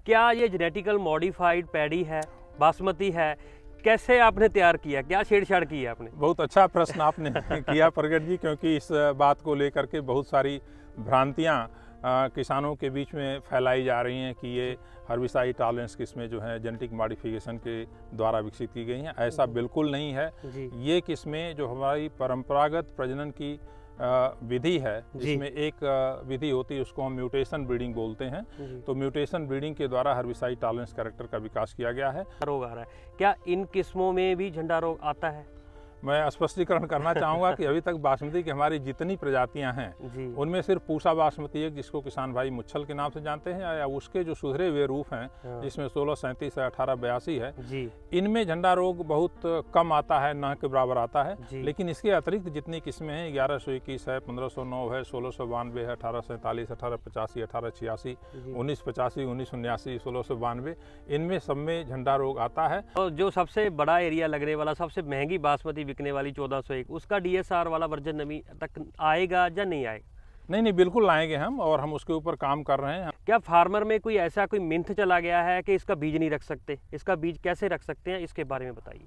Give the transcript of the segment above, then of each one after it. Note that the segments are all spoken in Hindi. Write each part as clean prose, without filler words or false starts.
क्या ये जेनेटिकल मॉडिफाइड पैडी है, बासमती है? कैसे आपने तैयार किया, क्या छेड़छाड़ की है आपने? बहुत अच्छा प्रश्न आपने किया प्रगट जी, क्योंकि इस बात को लेकर के बहुत सारी भ्रांतियाँ किसानों के बीच में फैलाई जा रही हैं कि ये हर्बिसाइड टॉलरेंस किस्में जो हैं जेनेटिक मॉडिफिकेशन के द्वारा विकसित की गई हैं। ऐसा बिल्कुल नहीं है। ये किस्में जो हमारी परंपरागत प्रजनन की विधि है, जिसमें एक विधि होती है उसको हम म्यूटेशन ब्रीडिंग बोलते हैं। तो म्यूटेशन ब्रीडिंग के द्वारा हर्बिसाइड टॉलरेंस कैरेक्टर का विकास किया गया है। रोग आ रहा है, क्या इन किस्मों में भी झंडा रोग आता है? मैं स्पष्टीकरण करना चाहूँगा कि अभी तक बासमती की हमारी जितनी प्रजातियां हैं उनमें सिर्फ पूसा बासमती एक, जिसको किसान भाई मुच्छल के नाम से जानते हैं, या उसके जो सुधरे हुए रूप हैं जिसमें 1637 है, 1882 है, इनमें झंडा रोग बहुत कम आता है, न के बराबर आता है। लेकिन इसके अतिरिक्त जितनी किस्में हैं 1121 है, 1509 है, 1692 है, 1847, 1885, 1886, 1985, 1979, 1692, इनमें सब में झंडा रोग आता है। और जो सबसे बड़ा एरिया लगने वाला, सबसे महंगी बासमती बिकने वाली 1401, उसका डीएसआर वाला वर्जन नमी तक आएगा या नहीं आएगा? नहीं, बिल्कुल लाएंगे हम, और हम उसके ऊपर काम कर रहे हैं। क्या फार्मर में कोई ऐसा कोई मिथ चला गया है कि इसका बीज नहीं रख सकते? इसका बीज कैसे रख सकते हैं, इसके बारे में बताइए।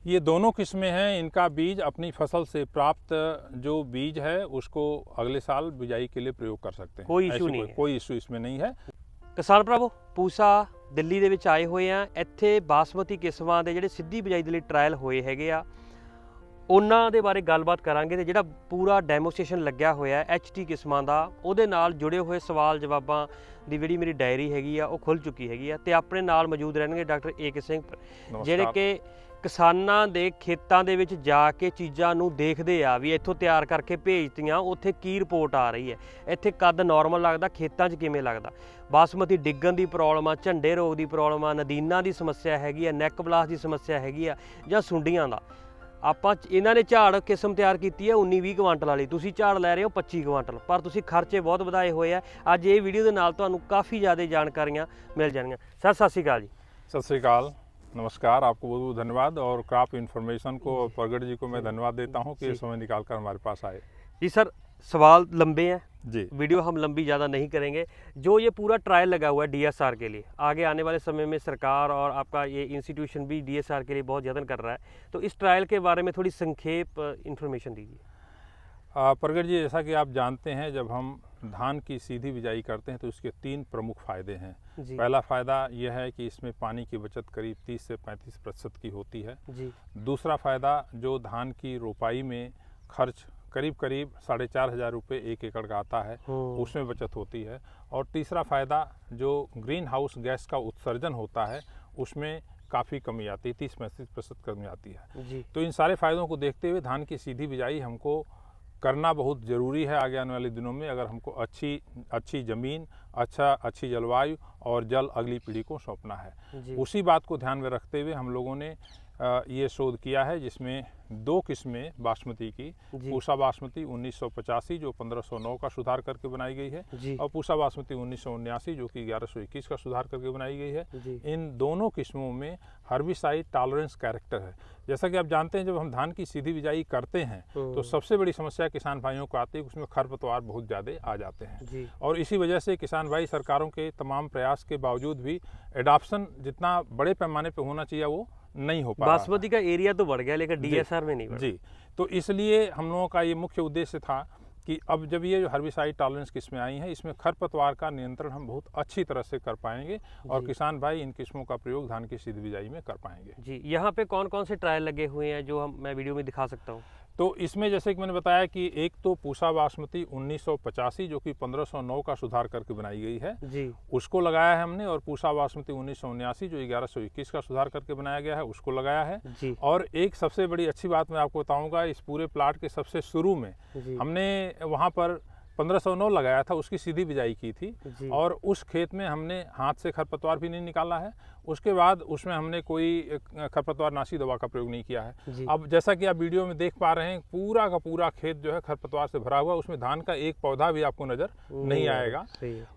ये दोनों किस्में हैं, इनका बीज अपनी फसल से प्राप्त जो बीज है उसको अगले साल बिजाई के लिए प्रयोग कर सकते हैं। कोई इशू नहीं है, कोई इशू इसमें नहीं है। किसान भरावो, पूसा ਦਿੱਲੀ ਦੇ ਵਿੱਚ ਆਏ ਹੋਏ ਆ। ਇੱਥੇ ਬਾਸਮਤੀ ਕਿਸਮਾਂ ਦੇ ਜਿਹੜੇ ਸਿੱਧੀ ਬਿਜਾਈ ਦੇ ਲਈ ਟ੍ਰਾਇਲ ਹੋਏ ਹੈਗੇ ਆ, ਉਹਨਾਂ ਦੇ ਬਾਰੇ ਗੱਲਬਾਤ ਕਰਾਂਗੇ। ਤੇ ਜਿਹੜਾ ਪੂਰਾ ਡੈਮੋਸਟ੍ਰੇਸ਼ਨ ਲੱਗਿਆ ਹੋਇਆ HT ਕਿਸਮਾਂ ਦਾ, ਉਹਦੇ ਨਾਲ ਜੁੜੇ ਹੋਏ ਸਵਾਲ ਜਵਾਬਾਂ ਦੀ ਜਿਹੜੀ ਮੇਰੀ ਡਾਇਰੀ ਹੈਗੀ ਆ ਉਹ ਖੁੱਲ ਚੁੱਕੀ ਹੈਗੀ ਆ। ਤੇ ਆਪਣੇ ਨਾਲ ਮੌਜੂਦ ਰਹਿਣਗੇ ਡਾਕਟਰ ਏਕੇ ਸਿੰਘ, ਜਿਹੜੇ ਕਿ ਕਿਸਾਨਾਂ ਦੇ ਖੇਤਾਂ ਦੇ ਵਿੱਚ ਜਾ ਕੇ ਚੀਜ਼ਾਂ ਨੂੰ ਦੇਖਦੇ ਆ ਵੀ ਇੱਥੋਂ ਤਿਆਰ ਕਰਕੇ ਭੇਜਤੀਆਂ, ਉੱਥੇ ਕੀ ਰਿਪੋਰਟ ਆ ਰਹੀ ਹੈ, ਇੱਥੇ ਕੱਦ ਨਾਰਮਲ ਲੱਗਦਾ, ਖੇਤਾਂ 'ਚ ਕਿਵੇਂ ਲੱਗਦਾ, ਬਾਸਮਤੀ ਡਿੱਗਣ ਦੀ ਪ੍ਰੋਬਲਮ ਆ, ਝੰਡੇ ਰੋਗ ਦੀ ਪ੍ਰੋਬਲਮ ਆ, ਨਦੀਨਾਂ ਦੀ ਸਮੱਸਿਆ ਹੈਗੀ ਆ, ਨੈਕ ਬਲਾਸਟ ਦੀ ਸਮੱਸਿਆ ਹੈਗੀ ਆ, ਜਾਂ ਸੁੰਡੀਆਂ ਦਾ। ਆਪਾਂ ਇਹਨਾਂ ਨੇ ਝਾੜ ਕਿਸਮ ਤਿਆਰ ਕੀਤੀ ਹੈ 19-20 ਕੁਆਂਟਲ ਵਾਲੀ, ਤੁਸੀਂ ਝਾੜ ਲੈ ਰਹੇ ਹੋ 25 ਕੁਆਂਟਲ, ਪਰ ਤੁਸੀਂ ਖਰਚੇ ਬਹੁਤ ਵਧਾਏ ਹੋਏ ਆ। ਅੱਜ ਇਹ ਵੀਡੀਓ ਦੇ ਨਾਲ ਤੁਹਾਨੂੰ ਕਾफ़ी ज़्यादा ਜਾਣਕਾਰੀਆਂ ਮਿਲ ਜਾਣਗੀਆਂ। ਸਰ ਸਤਿ ਸ਼੍ਰੀ ਅਕਾਲ ਜੀ। सत श्रीकाल, नमस्कार, आपको बहुत बहुत धन्यवाद, और क्रॉप इन्फॉर्मेशन को और प्रगट जी को मैं धन्यवाद देता हूं कि ये समय निकाल कर हमारे पास आए। जी सर, सवाल लंबे हैं जी, वीडियो हम लंबी ज़्यादा नहीं करेंगे। जो ये पूरा ट्रायल लगा हुआ है DSR के लिए, आगे आने वाले समय में सरकार और आपका ये इंस्टीट्यूशन भी DSR के लिए बहुत यत्न कर रहा है, तो इस ट्रायल के बारे में थोड़ी संक्षेप इन्फॉर्मेशन दीजिए। प्रगट जी, जैसा कि आप जानते हैं, जब हम धान की सीधी बिजाई करते हैं तो इसके 3 प्रमुख फ़ायदे हैं। पहला फ़ायदा यह है कि इसमें पानी की बचत करीब 30 से 35% की होती है। दूसरा फ़ायदा, जो धान की रोपाई में खर्च करीब 4,500 रुपये 1 एकड़ का आता है, उसमें बचत होती है। और तीसरा फ़ायदा, जो ग्रीन हाउस गैस का उत्सर्जन होता है उसमें काफ़ी कमी आती है, 30-35% कमी आती है। तो इन सारे फ़ायदों को देखते हुए धान की सीधी बिजाई हमको करना बहुत ज़रूरी है आगे आने वाले दिनों में, अगर हमको अच्छी ज़मीन, अच्छी जलवायु और जल अगली पीढ़ी को सौंपना है। उसी बात को ध्यान में रखते हुए हम लोगों ने ये शोध किया है, जिसमें 2 किस्में बासमती की, पूसा बासमती 1985 जो 1509 का सुधार करके बनाई गई है, और पूसा बासमती 1979 जो कि 1121 का सुधार करके बनाई गई है। इन दोनों किस्मों में हर्बिसाइड टॉलरेंस कैरेक्टर है। जैसा कि आप जानते हैं, जब हम धान की सीधी बिजाई करते हैं तो सबसे बड़ी समस्या किसान भाइयों को आती है कि उसमें खरपतवार बहुत ज़्यादा आ जाते हैं, और इसी वजह से किसान भाई सरकारों के तमाम प्रयास के बावजूद भी एडॉप्शन जितना बड़े पैमाने पर होना चाहिए वो नहीं हो पा रहा। बासमती का एरिया तो बढ़ गया लेकिन DSR में नहीं बढ़ा। जी, तो इसलिए हम लोगों का ये मुख्य उद्देश्य था कि अब जब ये जो हर्बिसाइड टॉलरेंस किस्में आई हैं, इसमें खरपतवार का नियंत्रण हम बहुत अच्छी तरह से कर पाएंगे, और किसान भाई इन किस्मों का प्रयोग धान की सीधी बिजाई में कर पाएंगे। जी, यहाँ पे कौन कौन से ट्रायल लगे हुए हैं जो मैं वीडियो में दिखा सकता हूँ? तो इसमें जैसे कि मैंने बताया कि एक तो पूसा बासमती 1985 जो कि 1509 का सुधार करके बनाई गई है, उसको लगाया है हमने, और पूसा बासमती 1979 जो 1121 का सुधार करके बनाया गया है उसको लगाया है। और एक सबसे बड़ी अच्छी बात मैं आपको बताऊंगा, इस पूरे प्लाट के सबसे शुरू में हमने वहाँ पर 1509 लगाया था, उसकी सीधी बिजाई की थी, और उस खेत में हमने हाथ से खरपतवार भी नहीं निकाला है। उसके बाद उसमें हमने कोई खरपतवार नाशी दवा का प्रयोग नहीं किया है। अब जैसा कि आप वीडियो में देख पा रहे हैं, पूरा का पूरा खेत जो है खरपतवार से भरा हुआ, उसमें धान का एक पौधा भी आपको नज़र नहीं आएगा।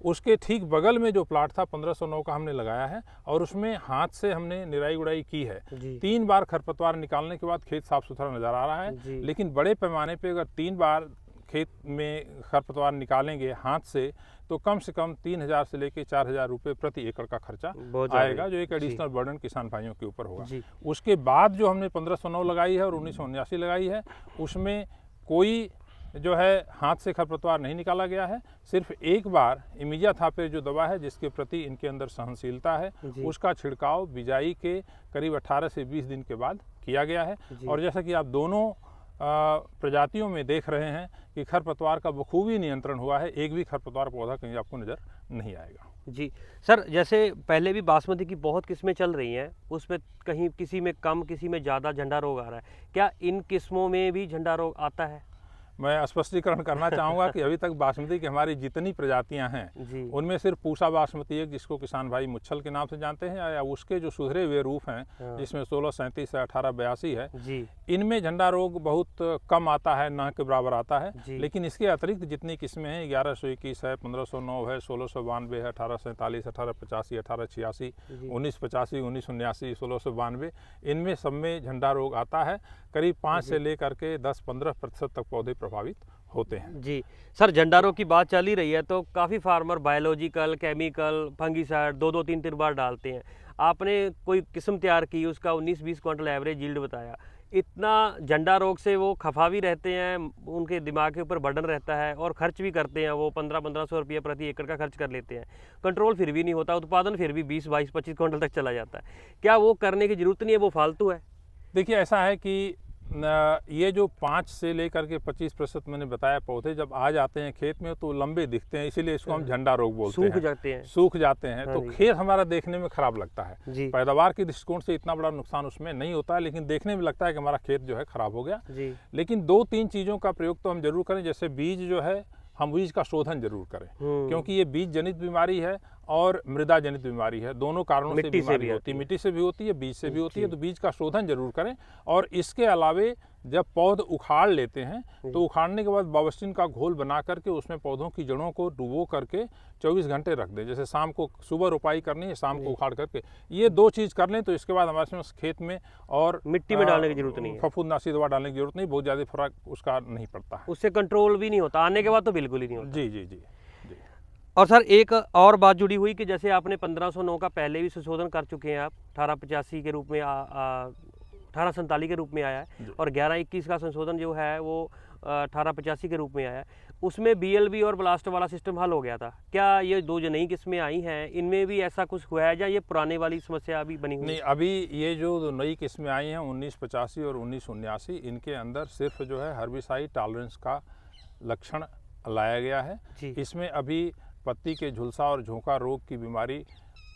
उसके ठीक बगल में जो प्लाट था 1509 का हमने लगाया है, और उसमें हाथ से हमने निराई गुड़ाई की है। 3 बार खरपतवार निकालने के बाद खेत साफ सुथरा नज़र आ रहा है, लेकिन बड़े पैमाने पर अगर 3 बार खेत में खरपतवार निकालेंगे हाथ से तो कम से कम 3,000 से लेकर 4,000 रुपये प्रति एकड़ का खर्चा आएगा, जो एक एडिशनल बर्डन किसान भाइयों के ऊपर होगा। उसके बाद जो हमने 1509 लगाई है और 1979 लगाई है, उसमें कोई जो है हाथ से खरपतवार नहीं निकाला गया है। सिर्फ एक बार इमिजाथापेर जो दवा है जिसके प्रति इनके अंदर सहनशीलता है, उसका छिड़काव बिजाई के करीब 18 से 20 दिन के बाद किया गया है। और जैसा कि आप दोनों प्रजातियों में देख रहे हैं कि खरपतवार का बखूबी नियंत्रण हुआ है, एक भी खरपतवार पौधा कहीं आपको नज़र नहीं आएगा। जी सर, जैसे पहले भी बासमती की बहुत किस्में चल रही हैं, उसमें कहीं किसी में कम किसी में ज़्यादा झंडा रोग आ रहा है, क्या इन किस्मों में भी झंडा रोग आता है? मैं स्पष्टीकरण करना चाहूँगा कि अभी तक बासमती की हमारी जितनी प्रजातियां हैं उनमें सिर्फ पूसा बासमती एक, जिसको किसान भाई मुच्छल के नाम से जानते हैं, या उसके जो सुधरे हुए रूप हैं जिसमें 1637 है, 1882 है, इनमें झंडा रोग बहुत कम आता है, न के बराबर आता है। लेकिन इसके अतिरिक्त जितनी किस्में हैं 1121 है, 1509 है, 1692 है, 1847, 1885, 1886, 1985, 1979, 1692, इनमें सब में झंडा रोग आता है। करीब 5 से लेकर के 10-15% तक पौधे प्रभावित होते हैं। जी सर, झंडा रोग की बात चल ही रही है तो काफ़ी फार्मर बायोलॉजिकल, केमिकल, फंगीसाइड 2-3 बार डालते हैं। आपने कोई किस्म तैयार की, उसका 19-20 क्विंटल एवरेज यील्ड बताया। इतना झंडा रोग से वो खफा भी रहते हैं, उनके दिमाग के ऊपर बर्डन रहता है और खर्च भी करते हैं, वो 1500 रुपये प्रति एकड़ का खर्च कर लेते हैं, कंट्रोल फिर भी नहीं होता, उत्पादन फिर भी 20-22-25 क्विंटल तक चला जाता है। क्या वो करने की ज़रूरत नहीं है, वो फालतू है? देखिए, ऐसा है कि ये जो 5 से लेकर के 25% मैंने बताया पौधे जब आ जाते हैं खेत में तो लंबे दिखते हैं, इसीलिए इसको हम झंडा रोग बोलते हैं। सूख जाते हैं तो खेत हमारा देखने में खराब लगता है। पैदावार के दृष्टिकोण से इतना बड़ा नुकसान उसमें नहीं होता है, लेकिन देखने में लगता है कि हमारा खेत जो है खराब हो गया। लेकिन 2-3 चीज़ों का प्रयोग तो हम जरूर करें, जैसे बीज जो है हम बीज का शोधन जरूर करें, क्योंकि ये बीज जनित बीमारी है और मृदा जनित बीमारी है, दोनों कारणों से बीमारी होती है। मिट्टी से भी होती है, बीज से भी होती है, तो बीज का शोधन जरूर करें। और इसके अलावे जब पौध उखाड़ लेते हैं तो उखाड़ने के बाद बावस्टिन का घोल बना करके उसमें पौधों की जड़ों को डुबो करके 24 घंटे रख दें। जैसे शाम को, सुबह रोपाई करनी है, शाम को उखाड़ करके, ये 2 चीज़ कर लें तो इसके बाद हमारे पास खेत में और मिट्टी में डालने की जरूरत नहीं है, फफूंदनाशी दवा डालने की जरूरत नहीं, बहुत ज़्यादा फर्क उसका नहीं पड़ता है, उससे कंट्रोल भी नहीं होता, आने के बाद तो बिल्कुल ही नहीं होता। जी जी जी। और सर एक और बात जुड़ी हुई कि जैसे आपने 1509 का पहले भी संशोधन कर चुके हैं आप, 1885 के रूप में 1847 के रूप में आया है, और 1121 का संशोधन जो है वो 1885 के रूप में आया है। उसमें BLB और ब्लास्ट वाला सिस्टम हल हो गया था। क्या ये 2 जो नई किस्में आई हैं इनमें भी ऐसा कुछ हुआ है, या ये पुराने वाली समस्या अभी बनी हुई? नहीं, अभी ये जो नई किस्में आई हैं 1985 और 1979, इनके अंदर सिर्फ जो है हर्बिसाइड टॉलरेंस का लक्षण लाया गया है। इसमें अभी पत्ती के झुलसा और झोंका रोग की बीमारी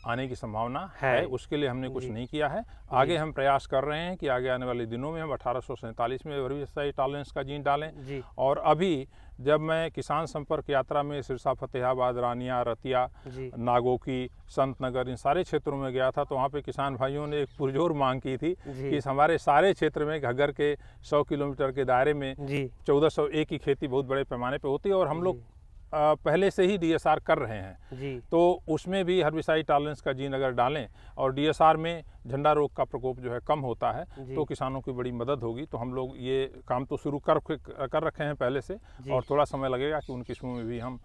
आने की संभावना है, उसके लिए हमने कुछ नहीं किया है। आगे हम प्रयास कर रहे हैं कि आगे आने वाले दिनों में हम 1847 में हर्बिसाइड टॉलरेंस का जीन डालें। और अभी जब मैं किसान संपर्क यात्रा में सिरसा, फतेहाबाद, रानिया, रतिया, नागोकी, संतनगर, इन सारे क्षेत्रों में गया था, तो वहाँ पे किसान भाइयों ने एक पुरजोर मांग की थी कि हमारे सारे क्षेत्र में घग्गर के 100 किलोमीटर के दायरे में 1401 की खेती बहुत बड़े पैमाने पे होती है, और हम लोग पहले से ही DSR कर रहे हैं। तो उसमें भी हर्बिसाइड टॉलरेंस का जीन अगर डालें और DSR में झंडा रोग का प्रकोप जो है कम होता है तो किसानों की बड़ी मदद होगी। तो हम लोग ये काम तो शुरू कर रखे हैं पहले से, और थोड़ा समय लगेगा कि उन किस्मों में भी हम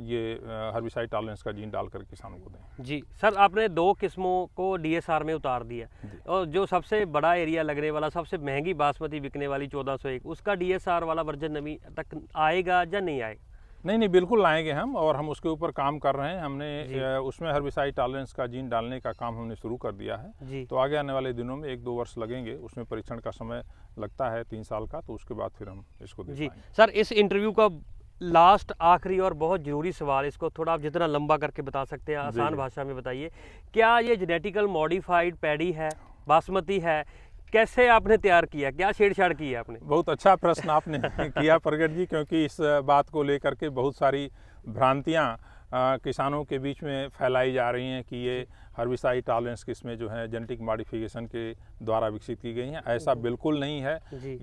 ये हर्बिसाइड टॉलरेंस का जीन डालकर किसानों को दें। जी सर, आपने 2 किस्मों को DSR में उतार दिया, और जो सबसे बड़ा एरिया लगने वाला, सबसे महंगी बासमती बिकने वाली 1401, उसका DSR वाला वर्जन नमी तक आएगा या नहीं आएगा? नहीं, बिल्कुल लाएंगे हम, और हम उसके ऊपर काम कर रहे हैं। हमने उसमें हर्बिसाइड टॉलरेंस का जीन डालने का काम हमने शुरू कर दिया है। तो आगे आने वाले दिनों में 1-2 वर्ष लगेंगे, उसमें परीक्षण का समय लगता है 3 साल का, तो उसके बाद फिर हम इसको देख पाएंगे। सर, इस इंटरव्यू का लास्ट आखिरी और बहुत ज़रूरी सवाल, इसको थोड़ा आप जितना लंबा करके बता सकते हैं आसान भाषा में बताइए, क्या ये जेनेटिकल मॉडिफाइड पैडी है, बासमती है, कैसे आपने तैयार किया, क्या छेड़छाड़ की है आपने? बहुत अच्छा प्रश्न आपने किया प्रगट जी, क्योंकि इस बात को लेकर के बहुत सारी भ्रांतियाँ किसानों के बीच में फैलाई जा रही हैं कि ये हर्बिसाइड टॉलरेंस किस्में जो है जेनेटिक मॉडिफिकेशन के द्वारा विकसित की गई हैं। ऐसा बिल्कुल नहीं है।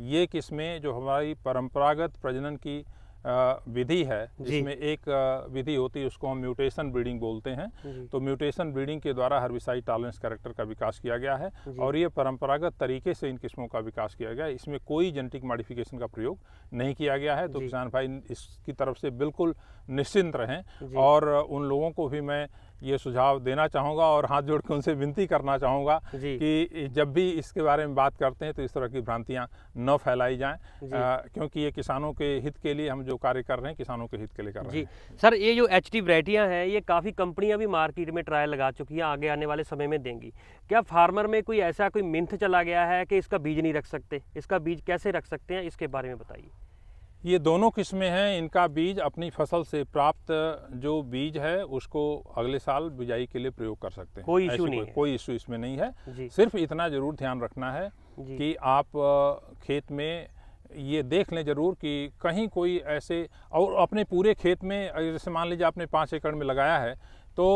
ये किस्में जो हमारी परंपरागत प्रजनन की विधि है, जिसमें एक विधि होती है उसको हम म्यूटेशन ब्रीडिंग बोलते हैं। तो म्यूटेशन ब्रीडिंग के द्वारा हर्बिसाइड टॉलरेंस कैरेक्टर का विकास किया गया है और ये परंपरागत तरीके से इन किस्मों का विकास किया गया है। इसमें कोई जेनेटिक मॉडिफिकेशन का प्रयोग नहीं किया गया है। तो किसान भाई इसकी तरफ से बिल्कुल निश्चिंत रहें और उन लोगों को भी मैं ये सुझाव देना चाहूँगा और हाथ जोड़ के उनसे विनती करना चाहूँगा कि जब भी इसके बारे में बात करते हैं तो इस तरह की भ्रांतियाँ न फैलाई जाएं, क्योंकि ये किसानों के हित के लिए हम जो कार्य कर रहे हैं किसानों के हित के लिए कर रहे हैं। सर, ये जो HT वैरायटियाँ हैं ये काफ़ी कंपनियां भी मार्केट में ट्रायल लगा चुकी हैं, आगे आने वाले समय में देंगी। क्या फार्मर में कोई ऐसा कोई मिथ चला गया है कि इसका बीज नहीं रख सकते? इसका बीज कैसे रख सकते हैं, इसके बारे में बताइए। ये दोनों किस्में हैं। इनका बीज अपनी फसल से प्राप्त जो बीज है उसको अगले साल बिजाई के लिए प्रयोग कर सकते हैं। कोई इशू नहीं है, कोई इशू इसमें नहीं है। सिर्फ इतना जरूर ध्यान रखना है कि आप खेत में ये देख लें जरूर कि कहीं कोई ऐसे, और अपने पूरे खेत में जैसे मान लीजिए आपने 5 एकड़ में लगाया है तो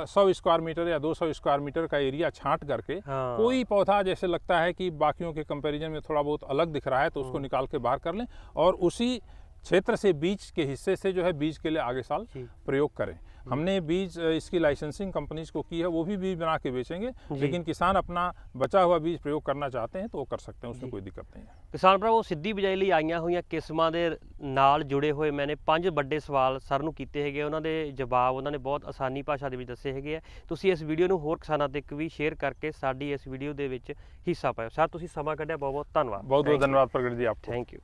100 स्क्वायर मीटर या 200 स्क्वायर मीटर का एरिया छांट करके कोई पौधा जैसे लगता है कि बाकियों के कंपैरिजन में थोड़ा बहुत अलग दिख रहा है तो उसको निकाल के बाहर कर लें और उसी क्षेत्र से बीज के हिस्से से जो है बीज के लिए आगे साल प्रयोग करें। हमने बीज इसकी लाइसेंसिंग कंपनीज को की है, वो भी बीज बना के बेचेंगे, लेकिन किसान अपना बचा हुआ बीज प्रयोग करना चाहते हैं तो वो कर सकते हैं, उसमें कोई दिक्कत नहीं है। किसान भरावो, ਸਿੱਧੀ ਬਿਜਾਈ ਲਈ ਆਈਆਂ ਹੋਈਆਂ ਕਿਸਮਾਂ ਦੇ ਨਾਲ ਜੁੜੇ ਹੋਏ ਮੈਨੇ 5 ਵੱਡੇ ਸਵਾਲ ਸਰ ਨੂੰ ਕੀਤੇ ਹੈਗੇ। ਉਹਨਾਂ ਦੇ ਜਵਾਬ ਉਹਨਾਂ ਨੇ ਬਹੁਤ ਆਸਾਨੀ ਭਾਸ਼ਾ ਦੇ ਵਿੱਚ ਦੱਸੇ ਹੈਗੇ ਆ। ਤੁਸੀਂ ਇਸ ਵੀਡੀਓ ਨੂੰ ਹੋਰ ਕਿਸਾਨਾਂ ਤੱਕ ਵੀ ਸ਼ੇਅਰ ਕਰਕੇ ਸਾਡੀ ਇਸ ਵੀਡੀਓ ਦੇ ਵਿੱਚ ਹਿੱਸਾ ਪਾਓ। ਸਰ, ਤੁਸੀਂ ਸਮਾਂ ਕੱਢਿਆ, ਬਹੁਤ ਬਹੁਤ ਧੰਨਵਾਦ। ਬਹੁਤ ਬਹੁਤ ਧੰਨਵਾਦ ਪ੍ਰਗਟ ਜੀ, ਆਪਕੋ। Thank you.